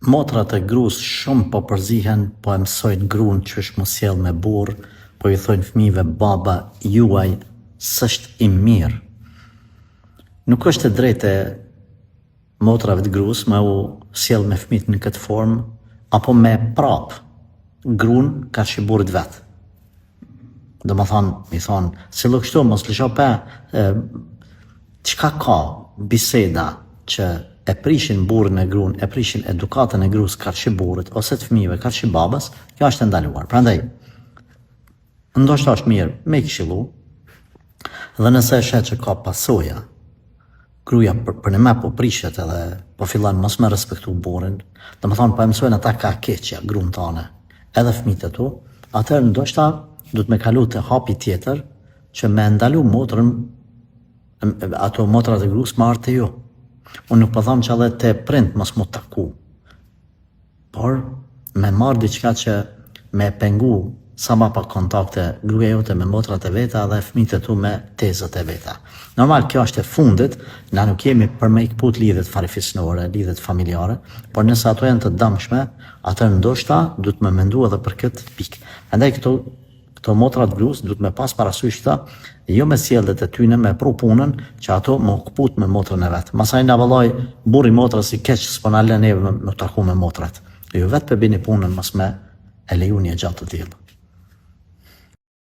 motrat e grus shumë po përzihen, po e mësojnë gruan qysh mu sjell me burr, po i thojnë fëmijëve baba juaj s'është i mirë. Nuk është e drejtë e motrave të grus me u sjell me fëmijët në këtë formë, apo me prap gruan kaq i burrit vet. Do më thonë, mi thonë, si lo kështu, mos lësho pe, qka ka biseda që e prishin burrin e gruan, e prishin edukatën e grus kaq i burrit, ose të fëmijëve kaq i babas, kjo është e ndaluar. Prandaj, ndoshta është mirë me i këshillu, dhe nëse e shet që ka pasoja, gruaja për në me po prishet edhe po fillan mos me respektu burrin, dhe më thonë po e mësojnë ata ka keqja, gruan tane, edhe fëmijët e tu, atëherë ndoshta du të me kalu të hapi tjetër që me ndalu motrën, ato motrat e grus ma artë ju. Unë nuk po tham që edhe të prind mos mu taku, por me marrë diçka që me pengu sa ma pa kontakte gruaja jote me motrat e veta dhe fëmijët e tu me tezët e veta. Normal, kjo është e fundit, na nuk jemi për me i këput lidhet farifisnore, lidhet familjare, por nëse ato janë të dëmshme, atër ndoshta du të me mendu edhe për këtë pikë. Andaj këto motrat grus du të me pas parasysh këta, jo me sjelljet e tyne me pru punën që ato më këput me motrën e vetë. Masaj na vallaj burri motrës i keq s'po na lë neve me taku me motrat. Jo vetë për bini punën mos me e leju një gjatë të tillë.